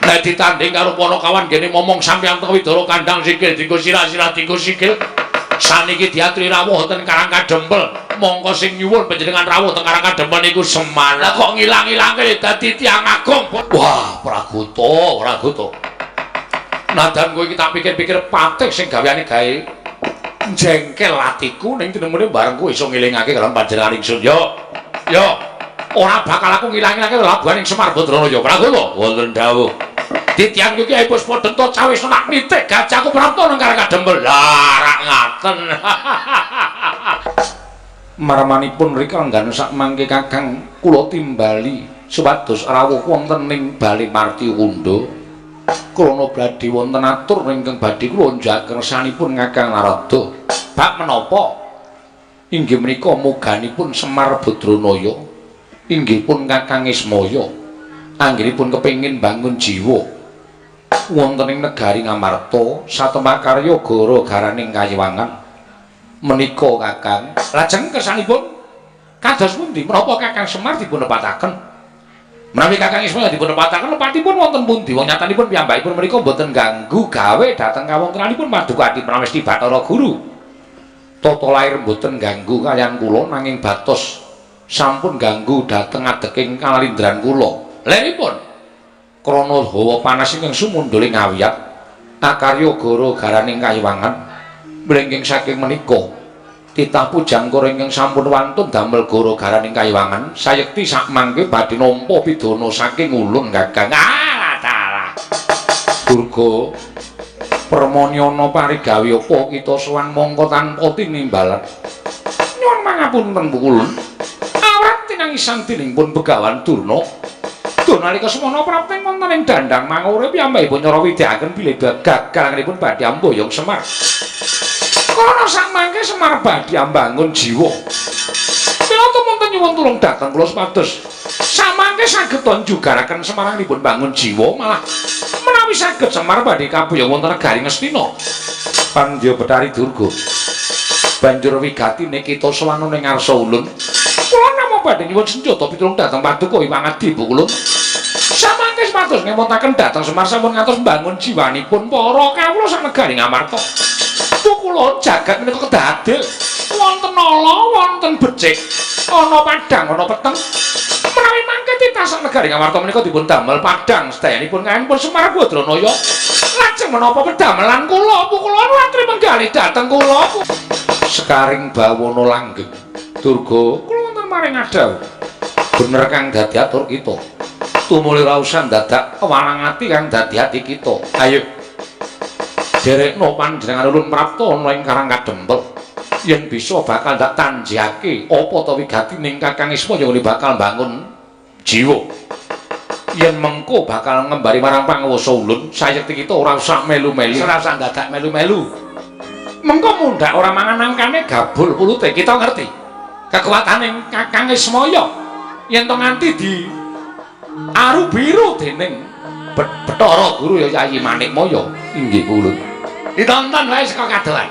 Nek ditanding karo Panakawan gene momong sampeyan teng Widara Kandhang sikil dinggo sirah-sirah dinggo sikil. Saniki diaturi rawuh wonten Karangkadempel. Monggo sing nyuwun panjenengan rawuh teng Karangkadempel niku Semar. Lah kok ngilang-ilangke dadi tiyang agung. Wah, Praguta. Nadan kowe iki tak pikir-pikir patih sing gaweane gawe jengkel atiku ning tinemune bareng kowe iso ngelingake karo panjenengan ingsun. Yo. Ora bakal aku ngilang-ilangke labuhan ing Semar Badranaya. Praguta, wonten dawuh. Ditiyang iki ae Puspa Denta cawis nak nitik gajahku prapta nang Karangkadempel. Lah rak ngaten. marmanipun rikanggan sak mangke Kakang kula timbali supados rawuh wonten ing Bali Marti Wunda krana badhe wonten atur ingkang badhe kula njaken kersanipun Kakang Narada. Bab menapa? Inggih menika muganipun Semar Badranaya inggih pun Kakang Ismaya anggenipun kepengin bangun jiwa wonten ing negari Ngamarta satemakarya gara-garaning kayiwangan menika Kakang. Lajeng kersanipun kados pundi menapa Kakang Semar dipunepataken? Menawi Kakang Ismaya dipunepataken lepatipun wonten pundi? Wong nyatanipun piyambakipun menika boten ganggu gawe dhateng kawontenanipun Paduka Adi Pramesti Bathara Guru. Tata lair boten ganggu kaliyan kula nanging batos sampun ganggu dhateng adeking kalindran kula. Lèripun krana hawa panas ingkang sumundhul ing ngawiyat akarya gara-garaning kayiwangan mlengking saking menika titah pujangkara ingkang sampun wantun damel gara-garaning kayiwangan sayekti sak mangke badhe nampa pidana saking ulun Kakang. Alah Durga permonyana parigawe apa kita sowan mangka tanpa tinimbalan nyuwun mangapunten ulun awrat tinangisan tiningipun Begawan Durna. Nalika semana prapting wonten ing dandang mangure piyambakipun nyara widhaken bilih gagalipun badhe amboyong Semar. Kana sak mangke Semar badhe ambangun jiwa. Mila tumunten nyuwun tulung dhateng kula supados samangke saged njugaraken Semarangipun bangun jiwa malah menawi saged Semar badhe kaboyong wonten negari Ngastina. Pandya Betari Durga. Banjur wigatine kita sowan ning ngarsa ulun. Kula namung badhe nyuwun senjata pitulung dhateng Paduka Hyang Adi kula. Samangke sepados ngemontaken dhateng Semar sampun ngantos mbangun jiwanipun para kawula sak negari Ngamarta. Kula jagat menika kedadel wonten ala wonten becik ana padang ana peteng. Menawi mangke titah sak negari Ngamarta menika dipun damel padang sedayanipun kanipun Semar Badranaya. Lajeng menapa pedamelan kula kula atri menggalih dhateng kula. Sekaring bawana langgeng Durga kula wonten maring adhaw. Bener kang dadi atur kita. Tumuli ra usah dadak wanang ati kang dadi ati kita. Ayo derekno panjenengan ulun prapta ana ing Karang Kadempel. Yen bisa bakal dak tanjake apa ta wigatining Kakang Ismaya bakal bangun jiwa. Yen mengko bakal ngembari marang panguwasa ulun, sayekti kita ora usah melu-melu. Ora usah dadak melu-melu. Mengko mundhak ora mangan nangkane gabul pulute, kita ngerti. Kekuataning Kakang Ismaya yen to nganti di aru biru dening Bathara Guru ya Yayi Manikmaya. Inggih ulun. Ditonton wae saka kadohan.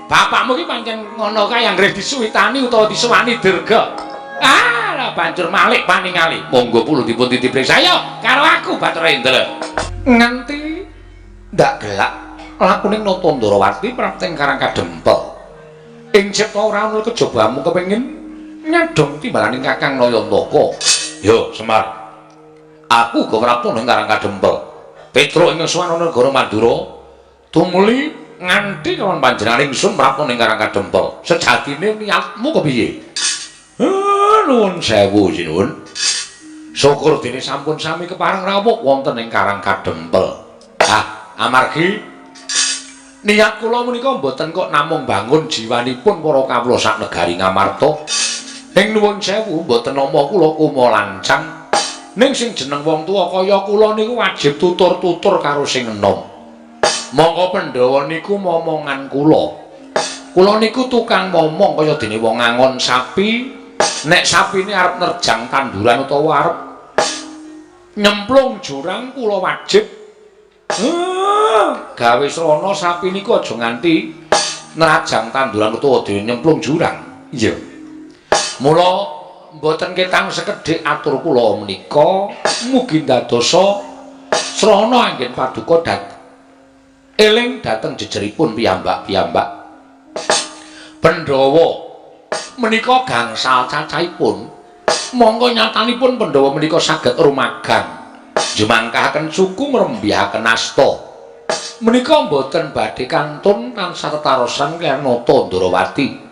Bapakmu ki pancen ngono kae anggere disuwitani utawa disuwani dirga. Lah banjur malik paningali. Monggo pulun dipun titipi saya karo aku Bathara Indra. Nganti ndak gelak lakuning Natandrawati prapting Karang Kadempel. Ing cipta ora ana kejobamu kepengin nyadong timbalaning Kakang Nayantaka. Yo Semar, aku go prapta ning Karang Kadempel. Petruk ing suwana negara Mandura tumuli nganti kawan panjenengan ingsun prapta ning Karang Kadempel. Sejatine niatmu kepiye? Nuwun sewu sinuwun. Syukur dene sampun sami kepareng rawuh wonten ing Karang Kadempel. Amargi niat kula menika mboten kok namung bangun jiwanipun para kawula sak negari Ngamarta. Ing nuwun sewu mboten nama kula kuma lancang. Ning sing jeneng wong tuwa kaya kula niku wajib tutur-tutur karo sing enom. Monggo Pandhawa niku momongan kula. Kula niku tukang momong kaya dene wong ngangon sapi. Nek sapine arep nerjang tanduran utawa arep nyemplung jurang kula wajib gawe srana sapi niku aja nganti nerjang tanduran utawa dene nyemplung jurang. Iya. Mula mboten ketang sekedhik atur kula menika mugi dadosa srana anggen Paduka eling dhateng jejeripun piyambak-piyambak. Pandhawa menika gangsal cacahipun monggo nyatanipun Pandhawa menika saged rumagang jumangkahaken suku mrembihaken asta. Menika mboten badhe kantun tansah tetarosan kaliyan Natandrawati.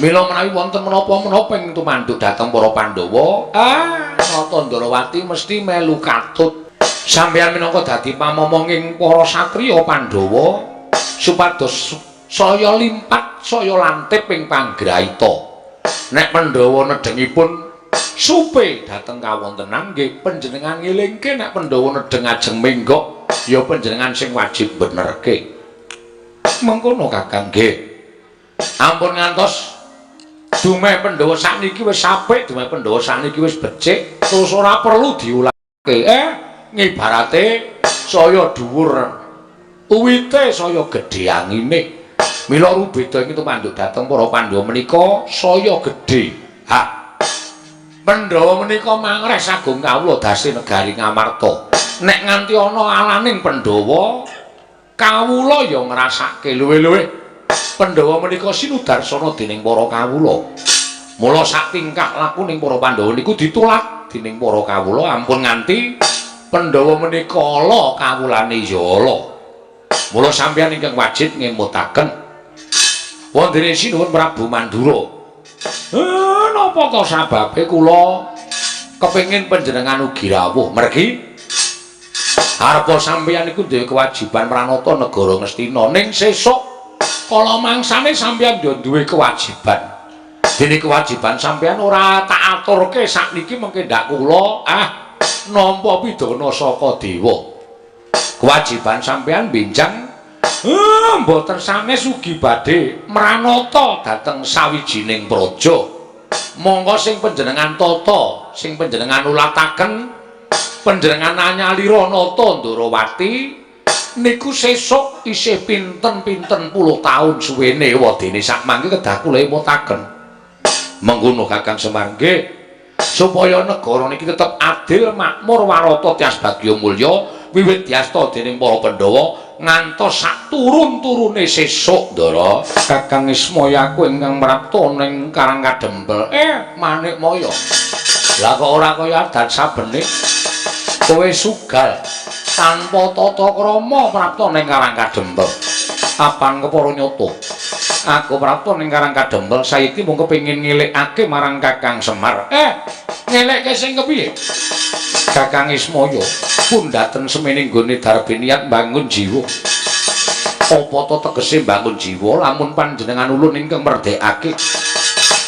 Mila menawi wonten menapa-menapa ing tumanduk dhateng para Pandhawa, Natandrawati mesti melu katut. Sampeyan minangka dadi pamomonging para satriya Pandhawa supados saya limpat saya lantip ing panggrahita. Nek Pandhawa nedhengipun supe dhateng kawontenan nggih panjenengan ngelingke nek Pandhawa nedheng ajeng menggok ya panjenengan sing wajib benerke. Mengkono Kakang nggih. Ampun ngantos dumeh Pandhawa sakniki wis apik, dumeh Pandhawa sakniki wis becik, terus ora perlu diulangke. Ngibarate saya dhuwur uwite saya gedhe angine. Mila rubeda iki tumanduk dhateng para Pandhawa menika saya gedhe. Ha. Pandhawa menika mangres agung kawula dasi negari Ngamarta. Nek nganti ana alaning Pandhawa, kawula ya ngrasake luwih-luwih. Pandhawa menika sinudarsana dening para kawula. Mula sak tingkah laku ning para Pandhawa niku ditulak dening para kawula ampun nganti Pandhawa menika ala kawulane ya ala. Mula sampeyan ingkang wajib ngemutaken wonten sinuwun Prabu Mandura. Napa to sababe kula kepengin panjenengan ugi rawuh mergi arepa sampeyan iku duwe kewajiban mranata negara Ngastina ning sesuk kala mangsane sampeyan yo duwe kewajiban. Dene kewajiban sampeyan ora tak aturke sakniki mengke ndak kula nampa pidana saka dewa. Kewajiban sampeyan benjang mboten sanes ugi badhe mranata dhateng sawijining praja. Monggo sing panjenengan tata, sing panjenengan ulataken, panjenengan anyalira nata Ndarawati niku sesuk isih pinten-pinten puluh taun suwene wadene sakmangke kedah kula emutaken. Mengkono Kakang Semar nggih supaya negara niki tetep adil, makmur, warata, tias bagya mulya wiwit diasta dening para Pandhawa ngantos sak turun-turune sesuk Ndara. Kakang Ismaya aku ingkang mrapta ning Karangkadempel Manikmaya. Lah kok ora kaya adat sabene kowe sugal tanpa tata krama mrapta ning Karangkadempel. Apang kepara nyata. Aku mrapta ning Karangkadempel saiki mung kepengin ngelikake marang Kakang Semar. Ngelekke sing kepiye? Kakang Ismaya pundhaten semene nggone darbe niat mbangun jiwa. Apa to tegese mbangun jiwa lamun panjenengan ulun ingkang merdekake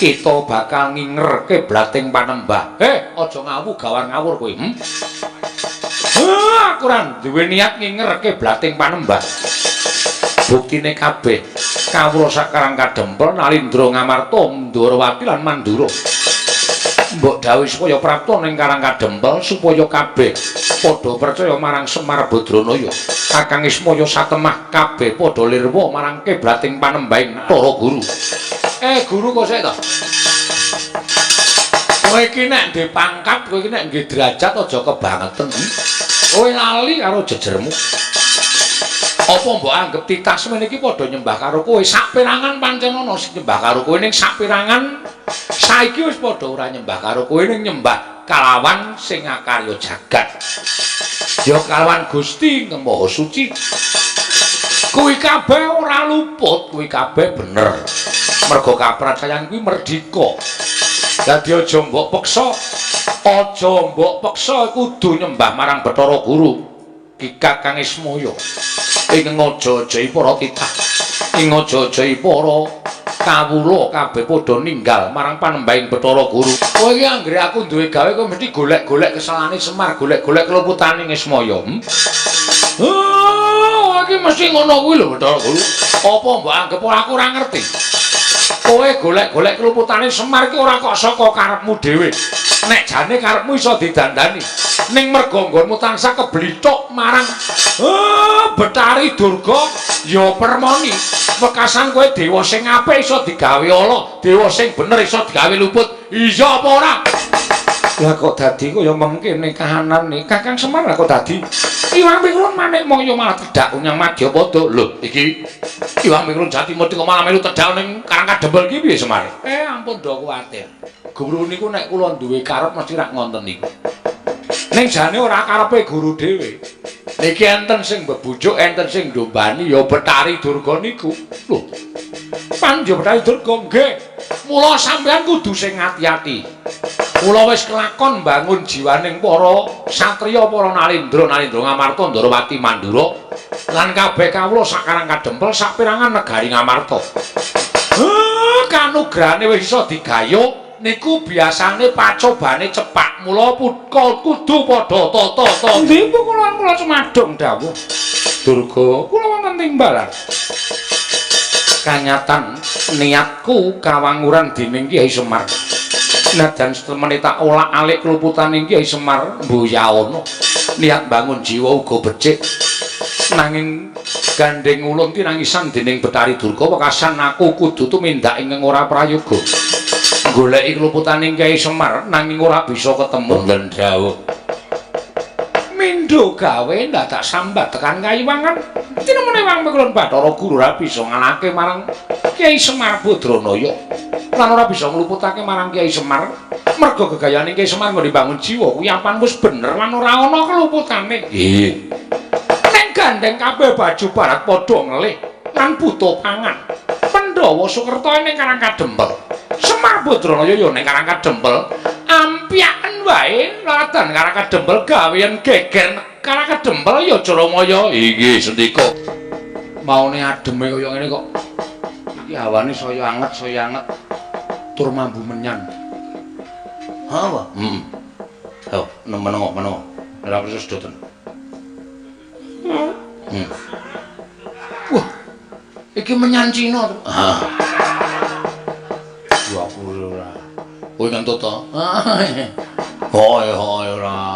kita bakal ngingerke blating panembah. Aja ngawu gawar ngawur kowe. Aku ora duwe niat ngingerke blating panembah. Buktine kabeh kawula sak Karangkadempel Nalindra Ngamarta Ndarawati lan Mandura. Mbok dawuh supaya prapta ning Karangkadempel supaya kabeh padha percaya marang Semar Badranaya. Kakang Ismaya satemah kabeh padha lirwa marang kiblating panembahing para guru. Guru kok sik to? Kowe iki nek ndek pangkat, kowe iki nek nggih derajat aja kebangetan. Kowe lali karo jejermu. Apa mbok anggap titah semene iki padha nyembah karo kowe? Saperangan pancen ana sing nyembah karo kowe ning saperangan saiki wis padha ora nyembah karo kowe ning nyembah kalawan sing ngakarya jagat. Ya kalawan Gusti Kang Maha Suci. Kuwi kabeh ora luput, kuwi kabeh bener. Merga kapracayan kuwi merdika. Dadi aja mbok peksa. Aja mbok peksa kudu nyembah marang Bathara Guru Ki Kakang Ismaya. Ing aja-ajahi para titah. Ing aja-ajahi para kawula kabeh padha ninggal marang panembahing Bathara Guru. Kowe iki anggere aku duwe gawe kowe mesti golek-golek kesalahane Semar, golek-golek keluputane Ismaya. Iki mesti ngono kuwi lho Bathara Guru. Apa mbok anggap aku ora ngerti? Kowe golek-golek keluputane Semar iki ora kok saka karepmu dhewe. Nek jane karepmu iso didandani. Ning merga nggonmu tansah keblithuk marang Betari Durga ya permoni. Wekasan kowe dewa sing apik iso digawe ala, dewa sing bener iso digawe luput. Iya apa ora? Lah kok dadi kaya mengkene kahanane Kakang Semar lah kok dadi Iwang Mikrun Manikmaya malah tedak nyang Madyapada. Lho, iki Iwang Mikrun Jatimurti kok malah melu tedak ning Karangkadempel iki piye Semar? Ampun do kuwatir. Guru niku nek kula duwe karep mesti rak ngonten niku. Ning jane ora karepe guru dhewe. Niki enten sing bebujuk, enten sing ndombani ya Betari Durga niku. Lho. Panjenengan Betari Durga nggih. Mula sampeyan kudu sing ati-ati. Kula wis kelakon mbangun jiwaning para satriya, para Nalindra Ngamarta Ndarawati Mandura lan kabeh kawula sakarang kadempel saperangan negari Ngamarta. Kanugrahane wis iso digayuh niku biasane pacobane cepak mula kudu padha tata. Nggih kula cemadong dawuh. Durga kula wonten timbalan. Kanyatan niatku kawanguran dening Kyai Semar. Najan setemene tak olak-alik keluputaning Kyai Semar mbuyawana. Niat bangun jiwa uga becik. Nanging gandeng ulun tinangisan dening Betari Durga wekasan aku kudu tumindak ing ora prayoga. Goleki keluputaning Kyai Semar nanging ora bisa ketemu. Wonten dawuh. Mindho gawe ndak tak sambat tekan Kayiwangan. Tinemene Wang Kulon Bathara Guru ora bisa ngalahke marang Kyai Semar Badranaya. Lan ora bisa ngluputake marang Kyai Semar. Merga gegayane Kyai Semar nggo dibangun jiwa kuwi apan wis bener lan ora ana keluputane. Nggih. Ning gandeng kabeh baju barat padha ngelih lan buta pangan. Pandhawa Sukerta ning Karang Kadempel. Semar Badranaya ya ning Karang Kadempel. Ampiaken wae ladan Karang Kadempel gawean geger Karang Kadempel ya Jaramaya. Inggih sendika. Maune ademe kaya ngene kok. Iki hawane saya anget. Tur mambu menyan. Apa? Oh, menengo. Ora perlu sedoten. Wah. Iki menyan Cina. Ah. Ya ora. Kowe kan toto. Hoi ora.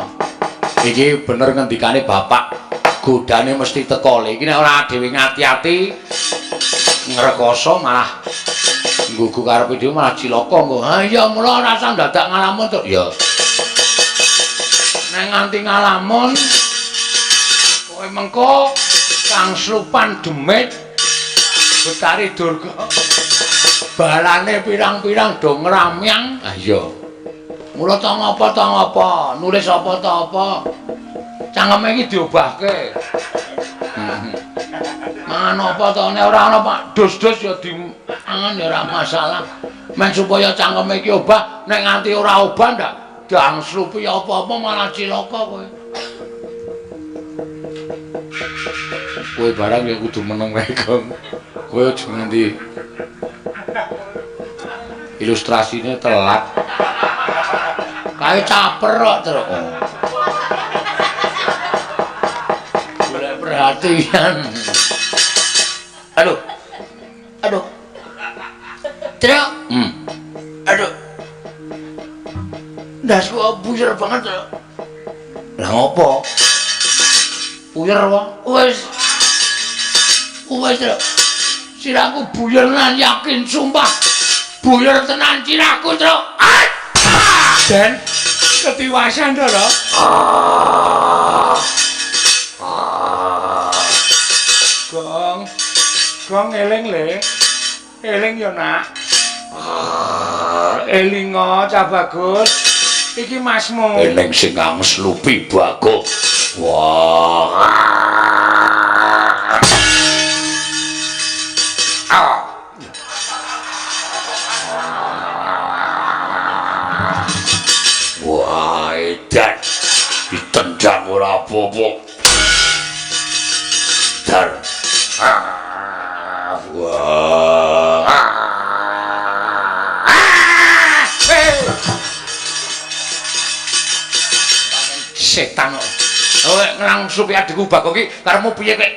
Iki bener ngendikane bapak. Godane mesti teko. Iki nek ora dhewe ngati-ati ngrekoso malah nggugu karepe dhewe malah cilaka engko. Ha iya mula rasa dadak ngalamun to. Ya. Nek nganti ngalamun kowe mengko Kang Slupan Demit Betari Durga balane pirang-pirang do ngramyang. Ah iya. Mula ta ngapa nulis apa ta apa. Cangkeme iki diobahke. Mangan apa to nek ora ana Pak dus-dus ya dimangan ya ora masalah. Men supaya cangkeme iki obah, nek nganti ora obah ndak dangslupi apa-apa malah cilaka kowe. Kowe barang ya kudu meneng wae, Gong. Kowe aja ngendi ilustrasine telat. Kae caper kok terus. Golek perhatian. Aduh. Truk. Aduh. Ndasku buyar banget, Truk. Lah ngopo? Buyar wae. Wis, Truk. Sirahku buyar lan yakin sumpah. Buyar tenan sirahku, Truk. Dan ketiwasan to, Lho. Gong eling le. Eling ya, Nak. Elinga Cah Bagus. Iki Masmu. Eling sing ngangslupi Bagus. Wah. Wah, edan. Ditendang ora apa-apa. Dar. Wah. Setan kok. Kowe nglangsupi adikku Bagus iki karepmu piye kowe?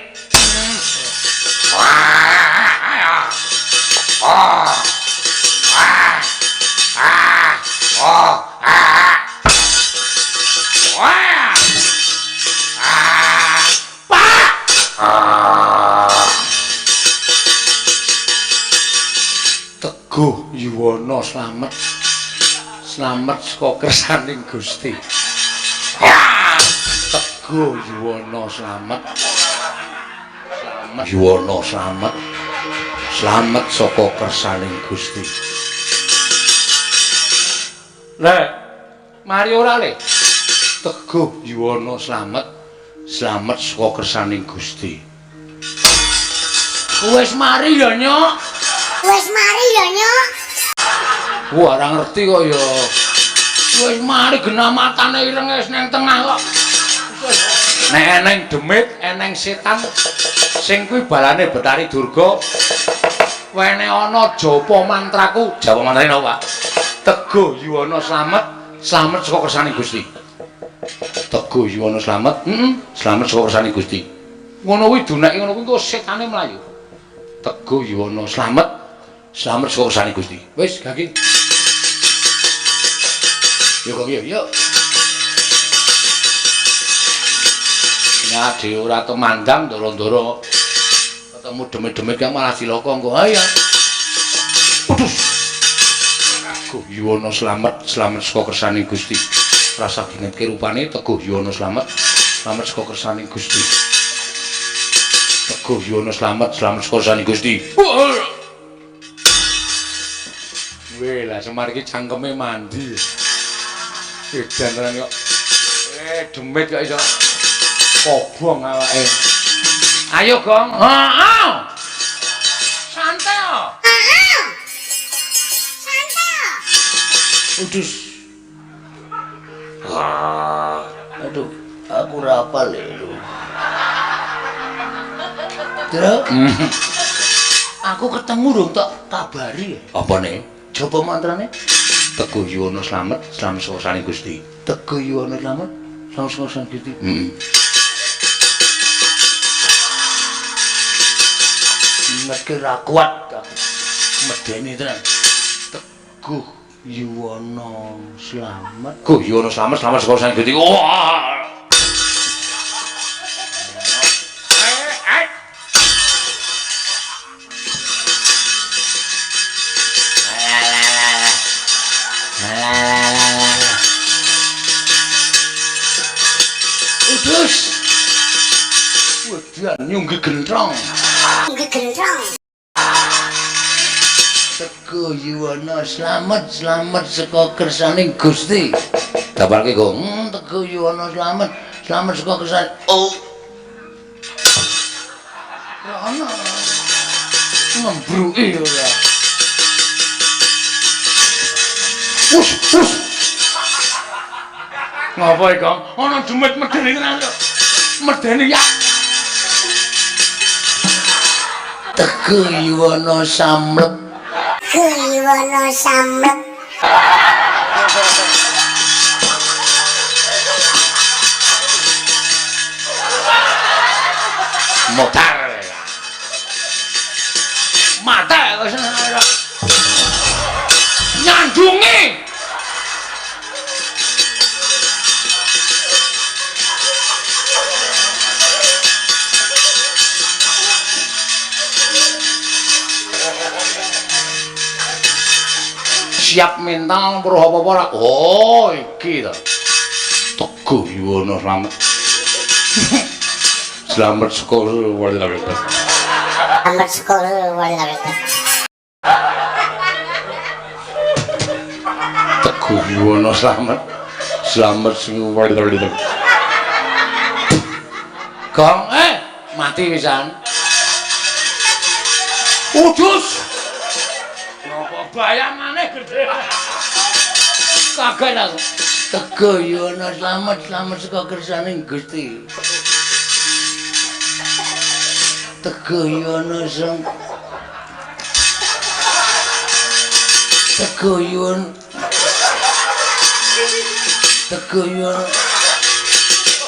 Teguh Yuwana slamet. Slamet saka kersaning Gusti. Teguh Yuwana slamet. Yuwana slamet. Slamet saka kersaning Gusti. Lek mari ora le. Teguh Yuwana slamet. Slamet saka kersaning Gusti. Wis mari ya, Nyok. Wis mari ya, Nyok. Wah, ora ngerti kok ya. Wis mari genah matane ireng wis nang tengah kok. nek eneng demit eneng setan sing kuwi balane Betari Durga wene ana japa mantraku japa mantrane apa Pak Teguh Yuwana slamet slamet saka kersane Gusti Teguh Yuwana slamet slamet saka kersane Gusti ngono kuwi duneke ngono kuwi engko setane mlayu Teguh Yuwana slamet slamet saka kersane Gusti wis gaki yo kok yo Ade ora temandang ndoro-ndoro ketemu demit-demit kang malah cilaka engko ayo. Udus. Teguh Yuwana slamet slamet saka kersane Gusti. Rasa dingetke rupane Teguh Yuwana slamet slamet saka kersane Gusti. Teguh Yuwana slamet slamet saka kersane Gusti. Weh lah Semar iki cangkeme mandi. Edan tenan kok. Demit kok iso kobong awake. Ayo, Gong. Heeh. Santai. Heeh. Santai. Udus. Aduh, aku ora apal lho. Terus? Aku ketemu dong tak kabari. Apane? Japa mantrane? Teguh Yuwana slamet slamet saka kersane Gusti. Teguh Yuwana slamet slamet saka kersane Gusti. Nek ra kuat medeni tenan. Teguh Yuwana slamet. Teguh Yuwana slamet slamet saka kersane Gusti. Wah. Udus. Wedan nyunggi gentrong. Gegendrong. Teguh Yuwana slamet slamet saka kersaning Gusti. Dapalke, Gong. Teguh Yuwana slamet slamet saka kersane. Oh. Ana. Membruki ora. Us. Ngapa iki, Kang? Ana demit medeni tenan kok. Medeni ya. Teguh Yuwana samlet. Teguh Yuwana samlet. Motar. Mata kok seneng. Nyandungi. Siap mental perlu apa-apa ora? Oh, iki to. Teguh Yuwana slamet. Slamet sekolah wala. Amat sekolah wala. Teguh Yuwana slamet. Slamet sekolah wala. Gong, mati pisan. Udus. Bayangane gede. Kaget aku. Teguh Yuwana slamet slamet saka kersaning Gusti. Teguh Yuwana Teguh Yuwana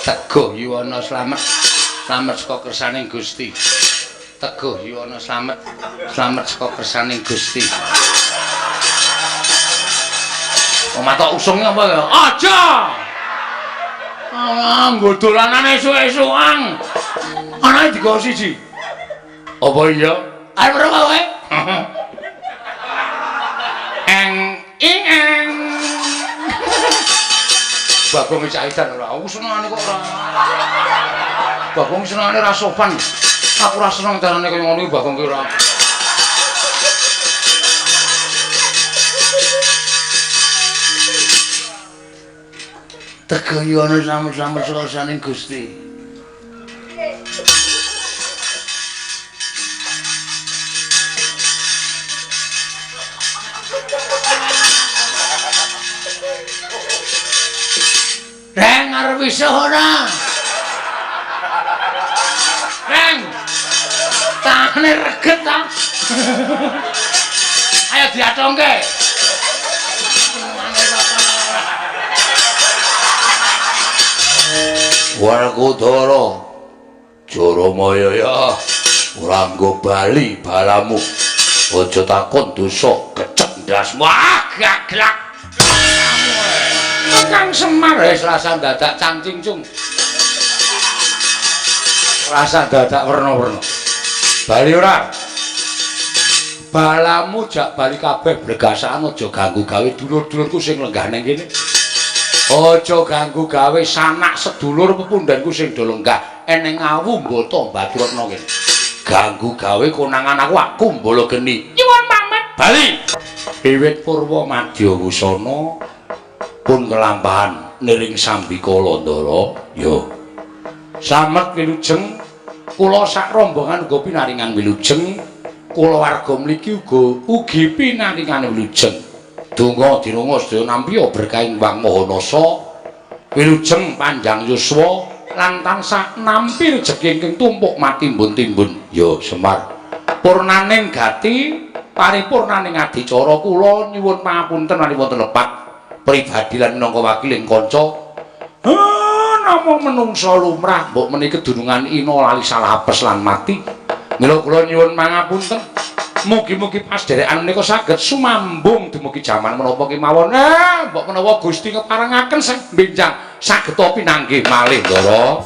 Teguh Yuwana slamet slamet saka kersaning Gusti. Teguh Yuwana slamet slamet saka kersaning Gusti. Matok usungnya apa ya? Aja! Nggo dolanan esuk-esukan. Anake digawa siji. Apa iya? Arep berapa wae? Eng. Bagong caitan ora. Aku senengane kok ora. Bagong senengane ra sopan. Aku ora seneng carane kaya ngono iki Bagong ki ora. Teguh Yuwana slamet-slamet saka kersaning Gusti. Reng arep iso ora? Senengane reget ta. Ayo diatongke. Warkodara Jaramaya ya ora nggo bali balamu. Aja takon dosa kecek ndasmu. Gaglak. Kang Semar wis rasa dadak cangcingcung. Rasa dadak werna-werna. Bali ora? Balamu jak bali kabeh bregasakan aja ganggu gawe dulur-dulurku sing lenggah nang kene. Aja ganggu gawe sanak sedulur pepundhanku sing do lenggah eneng awu mboto Baturana kene. Ganggu gawe konangan aku mbolo geni. Nyuwun pamit. Bali. Wiwit purwa madya wusana pun kelampahan niring Sambikala Ndara ya. Samet wilujeng kula sak rombongan uga pinaringan wilujeng. Kula warga mliki ugi pinaringan wilujeng. Donga dinunga sedaya nampi berkahing Wang Mahanasa wilujeng panjang yuswa lan tansah nampi rejeki ingkang tumpuk matimbun-timbun. Ya Semar purnaning gati paripurnaning adicara kula nyuwun pangapunten menawi wonten lepat pribadi lan minangka wakiling kanca. Namung menungsa lumrah mbok menika kedunungan ina lali salah apes lan mati. Mila kula nyuwun pangapunten. Mugi-mugi pasderekan menika saged sumambung dumugi jaman menapa kemawon. Mbok menawa Gusti ngeparengaken sang benjang saged pinanggih malih Ndara.